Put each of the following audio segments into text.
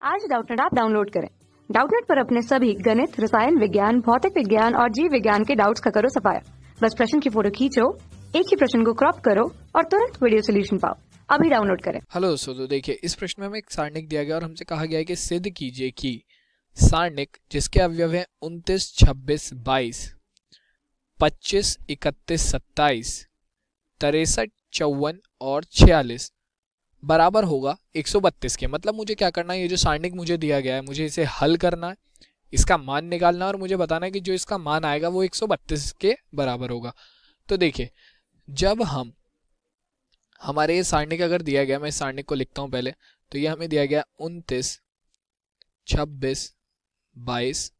आज Doubtnut app download करें। Doubtnut पर अपने सभी गणित, रसायन विज्ञान, भौतिक विज्ञान और जीव विज्ञान के डाउट्स का करो सफाया। बस प्रश्न की फोटो खींचो, एक ही प्रश्न को क्रॉप करो और तुरंत वीडियो सोल्यूशन पाओ। अभी डाउनलोड करें। हेलो दोस्तों, तो देखिए इस प्रश्न में हमें एक सारणिक दिया गया और हमसे कहा गया है कि सिद्ध कीजिए कि सारणिक जिसके अवयव हैं 29, 26, 22, 25, 31, 27, 63, 54 और 46 बराबर होगा 132 के। मतलब मुझे क्या करना है, ये जो सारणिक मुझे दिया गया है मुझे इसे हल करना है, इसका मान निकालना है और मुझे बताना है कि जो इसका मान आएगा वो 132 के बराबर होगा। तो देखिए जब हमारे ये सारणिक अगर दिया गया, मैं इस सारणिक को लिखता हूँ पहले। तो ये हमें दिया गया 29, 26, 22,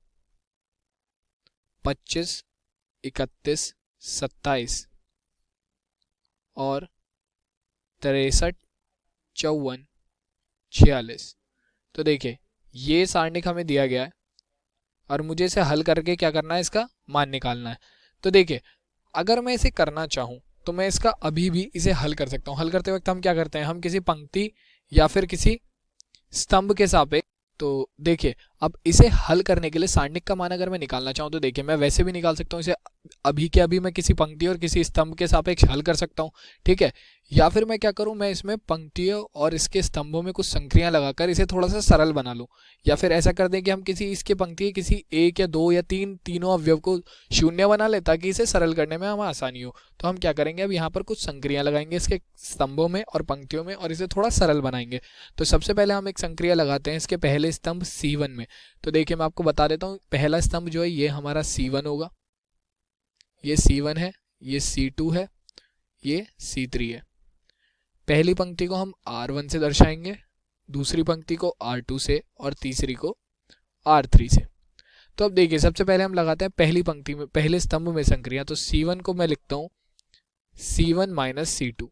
25, 31, 27 और 63, 54, 46। तो देखिए ये सारणिक हमें दिया गया है और मुझे इसे हल करके क्या करना है, इसका मान निकालना है। तो देखिए अगर मैं इसे करना चाहूँ तो मैं इसका अभी भी इसे हल कर सकता हूँ। हल करते वक्त हम क्या करते हैं, हम किसी पंक्ति या फिर किसी स्तंभ के सापेक्ष। तो देखिए अब इसे हल करने के लिए सारणिक का मान अगर मैं निकालना चाहूँ तो देखिए मैं वैसे भी निकाल सकता हूँ इसे, अभी के अभी मैं किसी पंक्ति और किसी स्तंभ के सापेक्ष हल कर सकता हूँ, ठीक है। या फिर मैं क्या करूँ, मैं इसमें पंक्तियों और इसके स्तंभों में कुछ संक्रियां लगाकर इसे थोड़ा सा सरल बना लूँ। या फिर ऐसा कर दें कि हम किसी इसके पंक्ति किसी एक या दो या तीनों अवयव को शून्य बना ले ताकि इसे सरल करने में हमें आसानी हो। तो हम क्या करेंगे, अब यहाँ पर कुछ संक्रियां लगाएंगे इसके स्तंभों में और पंक्तियों में और इसे थोड़ा सरल बनाएंगे। तो सबसे पहले हम एक संक्रिया लगाते हैं इसके पहले स्तंभ C1 में। तो देखिए मैं आपको बता देता हूँ, पहला स्तंभ जो है ये हमारा C1 होगा, ये C1 है, ये C2 है, ये C3 है। पहली पंक्ति को हम R1 से दर्शाएंगे, दूसरी पंक्ति को R2 से और तीसरी को R3 से। तो अब देखिए सबसे पहले हम लगाते हैं पहली पंक्ति में, पहले स्तंभ में संक्रिया। तो C1 को मैं लिखता हूँ C1 माइनस C2।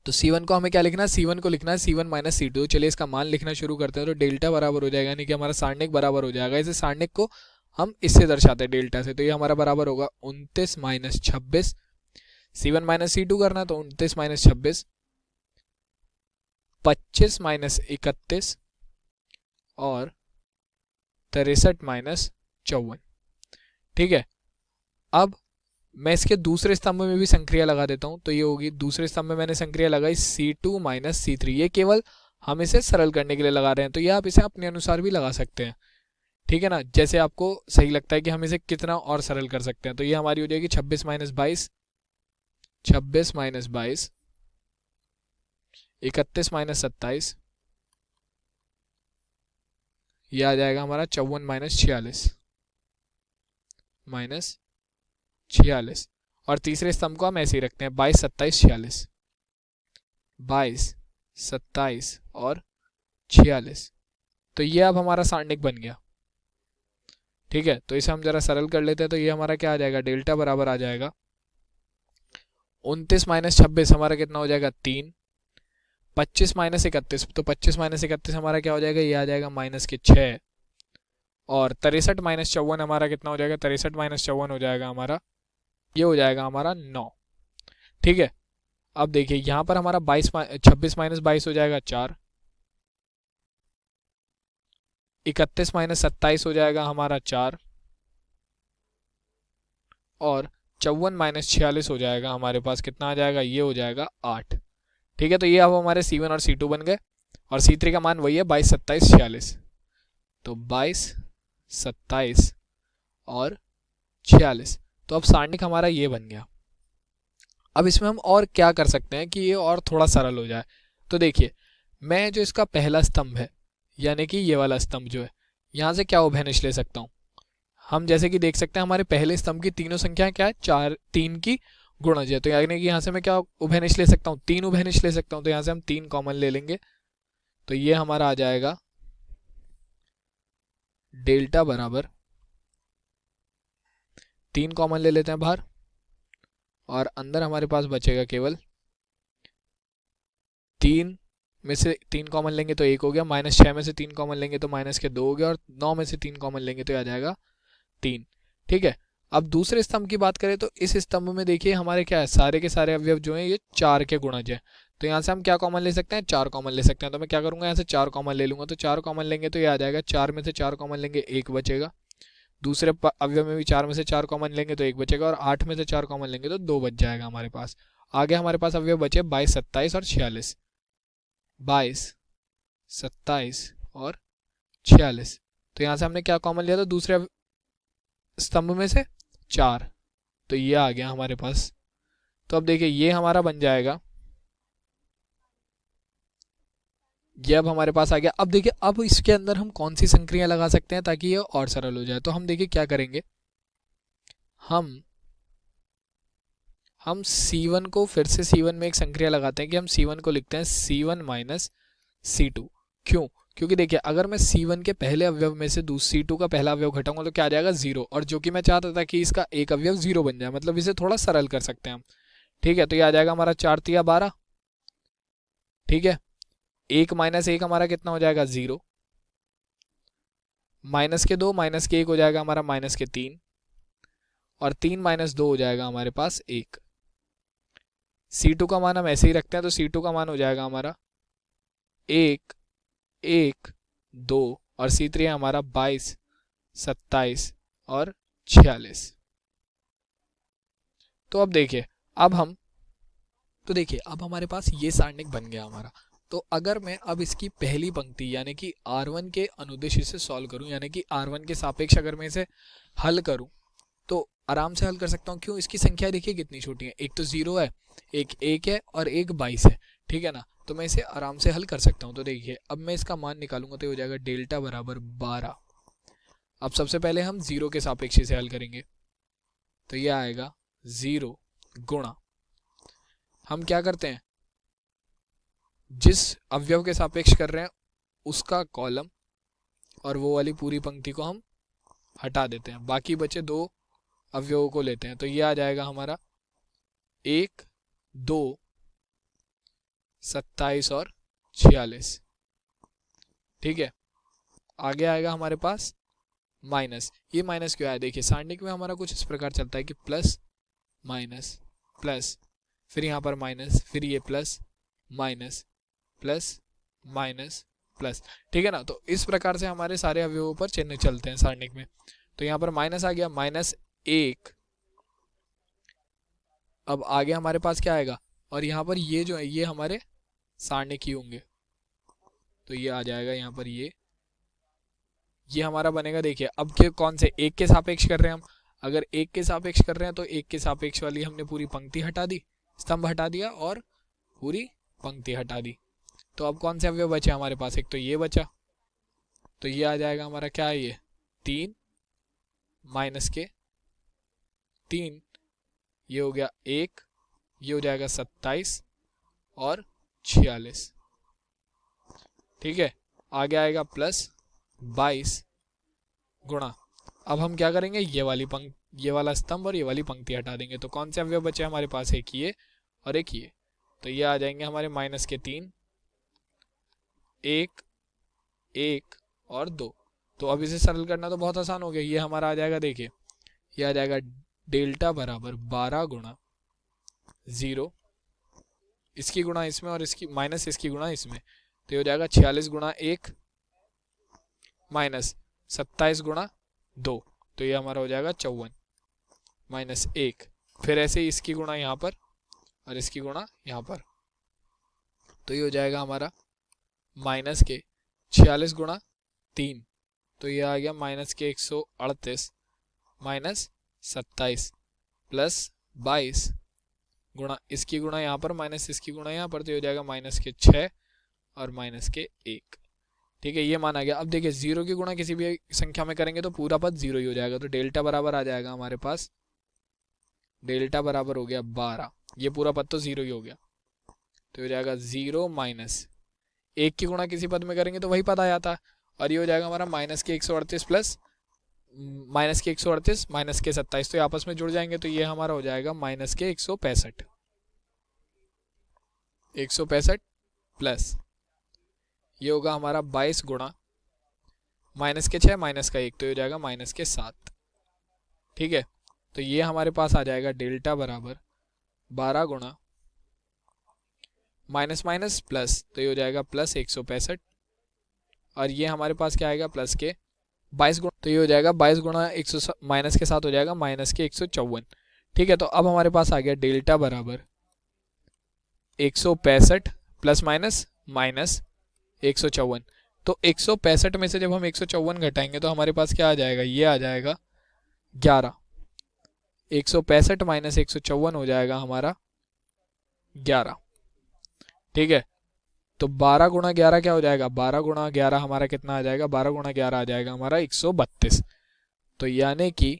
तो C1 को हमें क्या लिखना है, C1 को लिखना है C1 माइनस C2। तो चलिए इसका मान लिखना शुरू करते हैं। तो डेल्टा बराबर हो जाएगा, यानी कि हमारा सारणिक बराबर हो जाएगा। इसे सारणिक को हम इससे दर्शाते हैं डेल्टा से। तो ये हमारा बराबर होगा 29 माइनस 26। C1 माइनस C2 करना तो 29 माइनस 26, 25 माइनस 31 और 63 माइनस 54, ठीक है। अब मैं इसके दूसरे स्तंभ में भी संक्रिया लगा देता हूं। तो ये होगी, दूसरे स्तंभ में मैंने संक्रिया लगाई C2 माइनस C3। ये केवल हम इसे सरल करने के लिए लगा रहे हैं। तो ये आप इसे अपने अनुसार भी लगा सकते हैं, ठीक है ना, जैसे आपको सही लगता है कि हम इसे कितना और सरल कर सकते हैं। तो ये हमारी हो जाएगी 26 माइनस 22, 26 माइनस 22, 31 माइनस 27, ये आ जाएगा हमारा 54 माइनस 46 माइनस 46। और तीसरे स्तंभ को हम ऐसे ही रखते हैं 22, 27, 46, 22, 27 और 46। तो ये अब हमारा सारणिक बन गया, ठीक है। तो इसे हम जरा सरल कर लेते हैं। तो ये हमारा क्या आ जाएगा, डेल्टा बराबर आ जाएगा 29 माइनस 26 हमारा कितना हो जाएगा 3, 25 माइनस 31। तो 25 माइनस 31 हमारा क्या हो जाएगा, ये आ जाएगा माइनस के 6। और 63 माइनस 54 हमारा कितना हो जाएगा, 63 माइनस 54 हो जाएगा हमारा, ये हो जाएगा हमारा 9, ठीक है। अब देखिए यहाँ पर हमारा 26 माइनस 22 हो जाएगा 4, 31 माइनस 27 हो जाएगा हमारा 4 और 54 माइनस 46 हो जाएगा हमारे पास, कितना आ जाएगा, ये हो जाएगा 8, ठीक है। तो ये अब हमारे C1 और C2 बन गए और C3 का मान वही है 22, 27, 46। तो 22, 27 और 46। तो अब सारणिक हमारा ये बन गया। अब इसमें हम और क्या कर सकते हैं कि ये और थोड़ा सरल हो जाए। तो देखिए मैं जो इसका पहला स्तंभ है, यानी कि ये वाला स्तंभ जो है, यहाँ से क्या उभयनिष्ठ ले सकता हूँ। हम जैसे कि देख सकते हैं हमारे पहले स्तंभ की तीनों संख्याएं क्या है, 4, 3 की गुणज है। तो यानी कि यहाँ से मैं क्या उभयनिष्ठ ले सकता हूँ, 3 उभयनिष्ठ ले सकता हूँ। तो यहाँ से हम 3 कॉमन ले लेंगे। तो ये हमारा आ जाएगा डेल्टा बराबर 3 कॉमन ले लेते हैं बाहर और अंदर हमारे पास बचेगा केवल 3 में से 3 कॉमन लेंगे तो 1 हो गया, माइनस 6 में से 3 कॉमन लेंगे तो माइनस के 2 हो गया और 9 में से 3 कॉमन लेंगे तो आ जाएगा 3, ठीक है। अब दूसरे स्तंभ की बात करें तो इस स्तंभ में देखिए हमारे क्या है, सारे के सारे अवयव जो हैं ये 4 के गुणज हैं। तो यहाँ से हम क्या कॉमन ले सकते हैं, 4 कॉमन ले सकते हैं। तो मैं क्या करूँगा, यहाँ से 4 कॉमन ले लूँगा। तो 4 कॉमन लेंगे तो ये आ जाएगा, 4 में से 4 कॉमन लेंगे 1 बचेगा। दूसरे अवयव में भी 4 में से 4 कॉमन लेंगे तो 1 बचेगा, और 8 में से 4 कॉमन लेंगे तो 2 बच जाएगा हमारे पास। आगे हमारे पास अवयव बचे 22, 27 और 46। 22, 27 और 46। तो यहाँ से हमने क्या कॉमन लिया, तो दूसरे स्तंभ में से 4, तो ये आ गया हमारे पास। तो अब देखिए ये हमारा बन जाएगा, ये अब हमारे पास आ गया। अब देखिए अब इसके अंदर हम कौन सी संक्रिया लगा सकते हैं ताकि ये और सरल हो जाए। तो हम देखिए क्या करेंगे, हम C1 को फिर से C1 में एक संक्रिया लगाते हैं कि हम C1 को लिखते हैं C1 माइनस C2। क्यों, क्योंकि देखिए अगर मैं C1 के पहले अवयव में से C2 का पहला अवयव घटाऊंगा तो क्या आ जाएगा, 0। और जो कि मैं चाहता था कि इसका एक अवयव 0 बन जाए, मतलब इसे थोड़ा सरल कर सकते हैं हम। ठीक है, तो ये आ जाएगा हमारा 4 तिया 12। ठीक है, 1 माइनस 1 हमारा कितना हो जाएगा, 0। माइनस के 2 माइनस के 1 हो जाएगा हमारा माइनस के 3, और 3 माइनस 2 हो जाएगा हमारे पास 1। C2 का मान हम ऐसे ही रखते हैं, तो C2 का मान हो जाएगा हमारा 1, 1, 2, और C3 है हमारा 22, 27 और 46। तो अब देखिए अब हमारे पास ये सारणिक बन गया हमारा। तो अगर मैं अब इसकी पहली पंक्ति यानी कि R1 के अनुदिश इसे सॉल्व करूं, यानी कि R1 के सापेक्ष अगर मैं इसे हल करूं तो आराम से हल कर सकता हूं। क्यों, इसकी संख्या देखिए कितनी छोटी है, एक तो 0 है, एक 1 है और एक 22 है। ठीक है ना, तो मैं इसे आराम से हल कर सकता हूं। तो देखिए अब मैं इसका मान निकालूंगा तो हो जाएगा डेल्टा बराबर 12। अब सबसे पहले हम 0 के सापेक्ष इसे हल करेंगे, तो यह आएगा 0 गुणा, हम क्या करते हैं, जिस अवयव के सापेक्ष कर रहे हैं उसका कॉलम और वो वाली पूरी पंक्ति को हम हटा देते हैं, बाकी बचे 2 अवयवों को लेते हैं। तो ये आ जाएगा हमारा 1, 2, 27 और 46। ठीक है, आगे आएगा हमारे पास माइनस। ये माइनस क्यों आया, देखिए सारणिक में हमारा कुछ इस प्रकार चलता है कि प्लस माइनस प्लस, फिर यहाँ पर माइनस, फिर ये plus minus plus minus plus. ठीक है ना, तो इस प्रकार से हमारे सारे अवयवों पर चिन्ह चलते हैं सारणिक में। तो यहाँ पर माइनस आ गया, -1। अब आगे हमारे पास क्या आएगा, और यहाँ पर ये जो है ये हमारे सारणिक ही होंगे, तो ये आ जाएगा यहाँ पर ये हमारा बनेगा। देखिए अब के कौन से, 1 के सापेक्ष कर रहे हैं हम, अगर 1 के सापेक्ष कर रहे हैं तो 1 के सापेक्ष वाली हमने पूरी पंक्ति हटा दी, स्तंभ हटा दिया और पूरी पंक्ति हटा दी। तो अब कौन से अवयव बचे हमारे पास, एक तो ये बचा, तो ये आ जाएगा हमारा क्या है, ये 3 माइनस के 3, ये हो गया 1, ये हो जाएगा 27 और 46। ठीक है, आगे आएगा प्लस 22 गुणा, अब हम क्या करेंगे, ये वाला स्तंभ और ये वाली पंक्ति हटा देंगे। तो कौन से अवयव बचे हमारे पास, एक ये और एक ये, तो ये आ जाएंगे हमारे माइनस के 3, 1, 1 और 2। तो अब इसे सरल करना तो बहुत आसान हो गया, ये हमारा आ जाएगा, देखिए ये आ जाएगा डेल्टा बराबर 12 गुणा 0, इसकी गुणा इसमें और इसकी माइनस इसकी गुणा इसमें, तो ये हो जाएगा 46 गुणा 1 माइनस 27 गुणा 2, तो ये हमारा हो जाएगा 54 माइनस 1, फिर ऐसे ही इसकी गुणा यहाँ पर और इसकी गुणा यहाँ पर, तो ये हो जाएगा हमारा माइनस के 46 गुणा 3, तो ये आ गया माइनस के 138 माइनस 27 प्लस 22 गुणा इसकी गुणा यहाँ पर माइनस इसकी गुणा यहाँ पर, तो ये हो जाएगा माइनस के 6 और माइनस के 1। ठीक है, ये मान आ गया। अब देखिए 0 की गुणा किसी भी संख्या में करेंगे तो पूरा पद 0 ही हो जाएगा, तो डेल्टा बराबर आ जाएगा हमारे पास, डेल्टा बराबर हो गया 12, ये पूरा पद तो 0 ही हो गया, तो हो जाएगा 0 माइनस 1 की गुणा किसी पद में करेंगे तो वही पद आ जाता है, और ये हो जाएगा हमारा माइनस के 138 प्लस माइनस के 138 माइनस के 27, तो ये आपस में जुड़ जाएंगे, तो ये हमारा हो जाएगा माइनस के 165 प्लस ये होगा हमारा 22 गुणा माइनस के 6 माइनस का 1, तो ये हो जाएगा माइनस के 7। ठीक है, तो ये हमारे पास आ जाएगा डेल्टा बराबर 12 गुणा माइनस माइनस प्लस, तो ये हो जाएगा प्लस 165, और ये हमारे पास क्या आएगा प्लस के 22 गुणा, तो ये हो जाएगा 22 गुणा 100 माइनस के साथ हो जाएगा माइनस के 154। ठीक है, तो अब हमारे पास आ गया डेल्टा बराबर 165 प्लस माइनस माइनस 154। तो 165 में से जब हम 154 घटाएंगे तो हमारे पास क्या आ जाएगा, ये आ जाएगा 11। 165 माइनस 154 हो जाएगा हमारा 11। ठीक है, तो 12 गुणा 11 क्या हो जाएगा, 12 गुणा 11 हमारा कितना आ जाएगा, 12 गुणा 11 आ जाएगा हमारा 132। तो यानी कि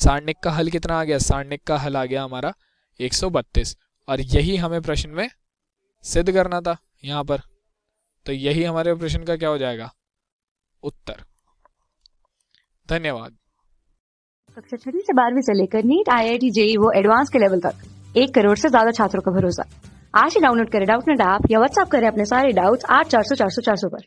सारणिक का हल कितना आ गया, सारणिक का हल आ गया हमारा 132, और यही हमें प्रश्न में सिद्ध करना था यहाँ पर। तो यही हमारे प्रश्न का क्या हो जाएगा, उत्तर। धन्यवाद। कक्षा 6वीं से 12वीं से लेकर नीट, IIT, JEE वो एडवांस के लेवल तक 1 करोड़ से ज्यादा छात्रों का भरोसा। आज ही डाउनलोड करें डाउटनेट ऐप या व्हाट्सएप करें अपने सारे डाउट्स 8400 400 400 पर।